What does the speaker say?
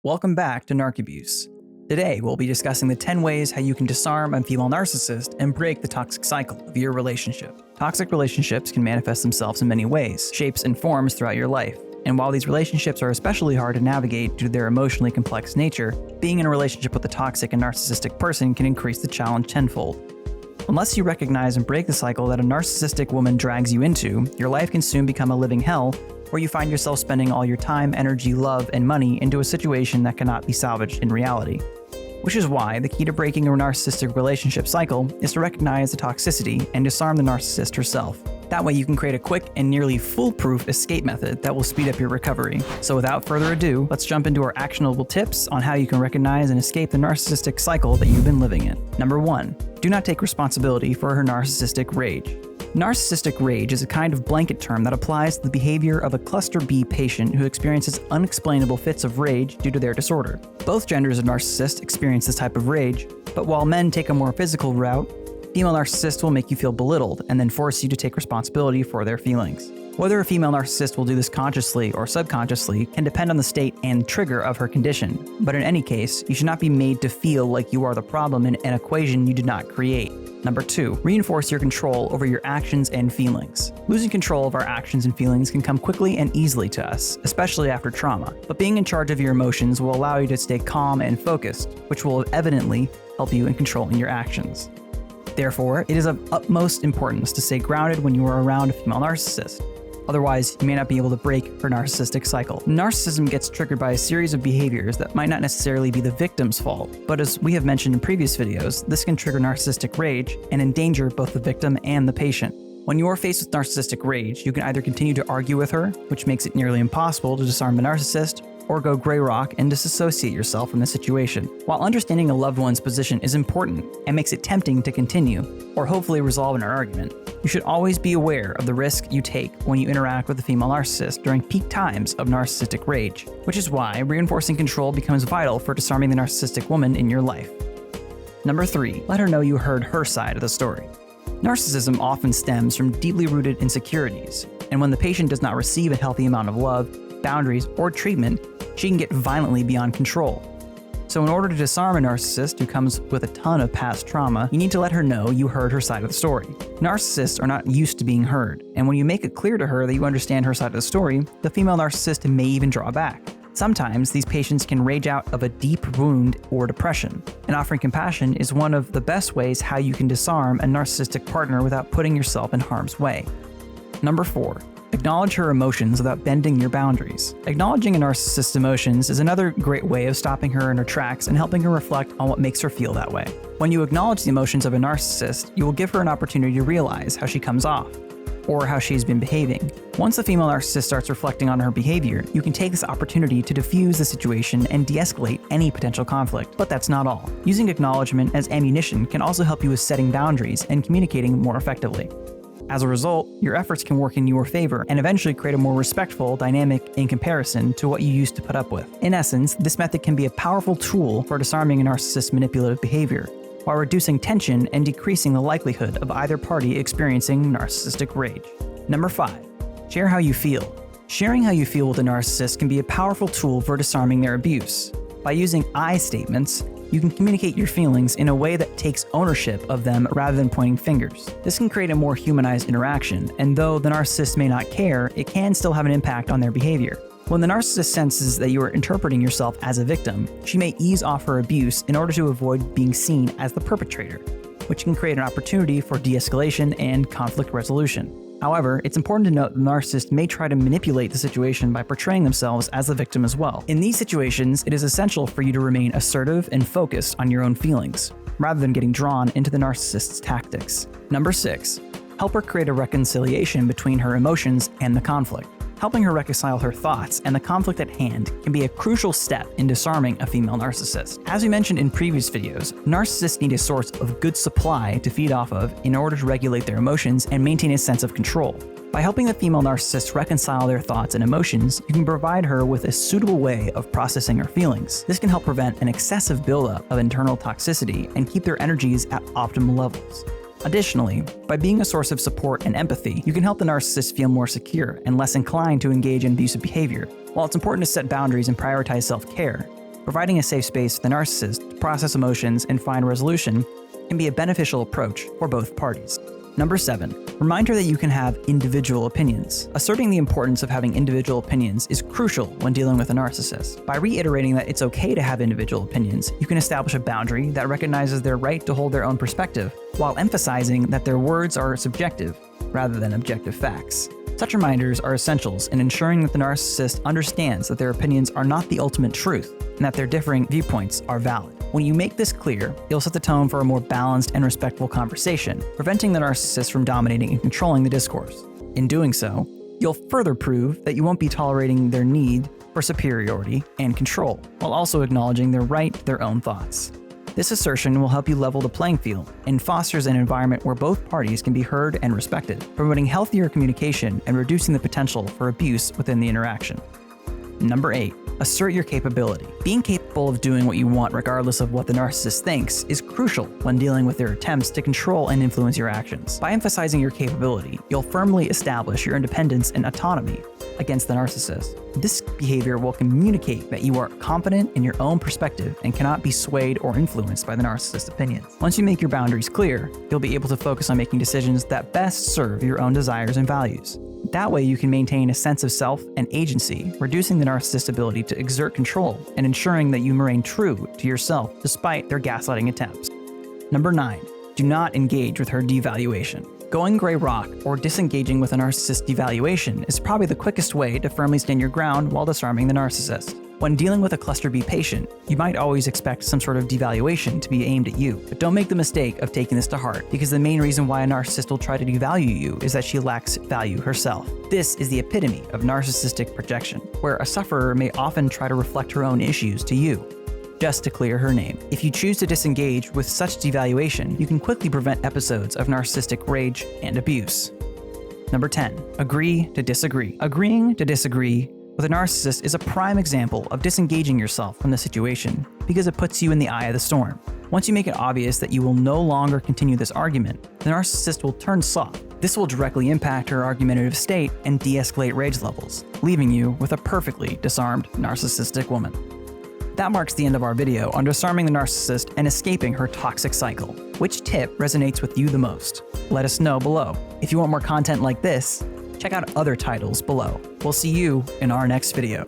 Welcome back to Narcabuse. Today, we'll be discussing the 10 ways how you can disarm a female narcissist and break the toxic cycle of your relationship. Toxic relationships can manifest themselves in many ways, shapes, and forms throughout your life. And while these relationships are especially hard to navigate due to their emotionally complex nature, being in a relationship with a toxic and narcissistic person can increase the challenge tenfold. Unless you recognize and break the cycle that a narcissistic woman drags you into, your life can soon become a living hell, where you find yourself spending all your time, energy, love, and money into a situation that cannot be salvaged in reality. Which is why the key to breaking a narcissistic relationship cycle is to recognize the toxicity and disarm the narcissist herself. That way you can create a quick and nearly foolproof escape method that will speed up your recovery. So without further ado, let's jump into our actionable tips on how you can recognize and escape the narcissistic cycle that you've been living in. Number 1. Do not take responsibility for her narcissistic rage. Narcissistic rage is a kind of blanket term that applies to the behavior of a cluster B patient who experiences unexplainable fits of rage due to their disorder. Both genders of narcissists experience this type of rage, but while men take a more physical route, female narcissists will make you feel belittled and then force you to take responsibility for their feelings. Whether a female narcissist will do this consciously or subconsciously can depend on the state and trigger of her condition, but in any case, you should not be made to feel like you are the problem in an equation you did not create. Number 2, reinforce your control over your actions and feelings. Losing control of our actions and feelings can come quickly and easily to us, especially after trauma, but being in charge of your emotions will allow you to stay calm and focused, which will evidently help you in controlling your actions. Therefore, it is of utmost importance to stay grounded when you are around a female narcissist. Otherwise, you may not be able to break her narcissistic cycle. Narcissism gets triggered by a series of behaviors that might not necessarily be the victim's fault, but as we have mentioned in previous videos, this can trigger narcissistic rage and endanger both the victim and the patient. When you are faced with narcissistic rage, you can either continue to argue with her, which makes it nearly impossible to disarm a narcissist, or go gray rock and disassociate yourself from the situation. While understanding a loved one's position is important and makes it tempting to continue, or hopefully resolve an argument, you should always be aware of the risk you take when you interact with a female narcissist during peak times of narcissistic rage, which is why reinforcing control becomes vital for disarming the narcissistic woman in your life. Number 3, let her know you heard her side of the story. Narcissism often stems from deeply rooted insecurities, and when the patient does not receive a healthy amount of love, boundaries, or treatment, she can get violently beyond control. So in order to disarm a narcissist who comes with a ton of past trauma, you need to let her know you heard her side of the story. Narcissists are not used to being heard, and when you make it clear to her that you understand her side of the story, the female narcissist may even draw back. Sometimes these patients can rage out of a deep wound or depression, and offering compassion is one of the best ways how you can disarm a narcissistic partner without putting yourself in harm's way. Number 4. Acknowledge her emotions without bending your boundaries. Acknowledging a narcissist's emotions is another great way of stopping her in her tracks and helping her reflect on what makes her feel that way. When you acknowledge the emotions of a narcissist, you will give her an opportunity to realize how she comes off, or how she's been behaving. Once the female narcissist starts reflecting on her behavior, you can take this opportunity to diffuse the situation and de-escalate any potential conflict. But that's not all. Using acknowledgement as ammunition can also help you with setting boundaries and communicating more effectively. As a result, your efforts can work in your favor and eventually create a more respectful dynamic in comparison to what you used to put up with. In essence, this method can be a powerful tool for disarming a narcissist's manipulative behavior, while reducing tension and decreasing the likelihood of either party experiencing narcissistic rage. Number 5. Share how you feel. Sharing how you feel with a narcissist can be a powerful tool for disarming their abuse. By using I statements, you can communicate your feelings in a way that takes ownership of them rather than pointing fingers. This can create a more humanized interaction, and though the narcissist may not care, it can still have an impact on their behavior. When the narcissist senses that you are interpreting yourself as a victim, she may ease off her abuse in order to avoid being seen as the perpetrator, which can create an opportunity for de-escalation and conflict resolution. However, it's important to note the narcissist may try to manipulate the situation by portraying themselves as the victim as well. In these situations, it is essential for you to remain assertive and focused on your own feelings, rather than getting drawn into the narcissist's tactics. Number 6. Help her create a reconciliation between her emotions and the conflict. Helping her reconcile her thoughts and the conflict at hand can be a crucial step in disarming a female narcissist. As we mentioned in previous videos, narcissists need a source of good supply to feed off of in order to regulate their emotions and maintain a sense of control. By helping the female narcissist reconcile their thoughts and emotions, you can provide her with a suitable way of processing her feelings. This can help prevent an excessive buildup of internal toxicity and keep their energies at optimal levels. Additionally, by being a source of support and empathy, you can help the narcissist feel more secure and less inclined to engage in abusive behavior. While it's important to set boundaries and prioritize self-care, Providing a safe space for the narcissist to process emotions and find resolution can be a beneficial approach for both parties. Number 7, remind her that you can have individual opinions. Asserting the importance of having individual opinions is crucial when dealing with a narcissist. By reiterating that it's okay to have individual opinions, you can establish a boundary that recognizes their right to hold their own perspective, while emphasizing that their words are subjective rather than objective facts. Such reminders are essentials in ensuring that the narcissist understands that their opinions are not the ultimate truth and that their differing viewpoints are valid. When you make this clear, you'll set the tone for a more balanced and respectful conversation, preventing the narcissist from dominating and controlling the discourse. In doing so, you'll further prove that you won't be tolerating their need for superiority and control, while also acknowledging their right to their own thoughts. This assertion will help you level the playing field and fosters an environment where both parties can be heard and respected, promoting healthier communication and reducing the potential for abuse within the interaction. Number 8, assert your capability. Being capable of doing what you want regardless of what the narcissist thinks is crucial when dealing with their attempts to control and influence your actions. By emphasizing your capability, you'll firmly establish your independence and autonomy against the narcissist. This behavior will communicate that you are confident in your own perspective and cannot be swayed or influenced by the narcissist's opinions. Once you make your boundaries clear, you'll be able to focus on making decisions that best serve your own desires and values. That way, you can maintain a sense of self and agency, reducing the narcissist's ability to exert control and ensuring that you remain true to yourself despite their gaslighting attempts. Number 9, do not engage with her devaluation. Going gray rock or disengaging with a narcissist devaluation is probably the quickest way to firmly stand your ground while disarming the narcissist. When dealing with a cluster B patient, you might always expect some sort of devaluation to be aimed at you, but don't make the mistake of taking this to heart, because the main reason why a narcissist will try to devalue you is that she lacks value herself. This is the epitome of narcissistic projection, where a sufferer may often try to reflect her own issues to you, just to clear her name. If you choose to disengage with such devaluation, you can quickly prevent episodes of narcissistic rage and abuse. Number 10, agree to disagree. Agreeing to disagree with a narcissist is a prime example of disengaging yourself from the situation because it puts you in the eye of the storm. Once you make it obvious that you will no longer continue this argument, the narcissist will turn soft. This will directly impact her argumentative state and de-escalate rage levels, leaving you with a perfectly disarmed narcissistic woman. That marks the end of our video on disarming the narcissist and escaping her toxic cycle. Which tip resonates with you the most? Let us know below. If you want more content like this, check out other titles below. We'll see you in our next video.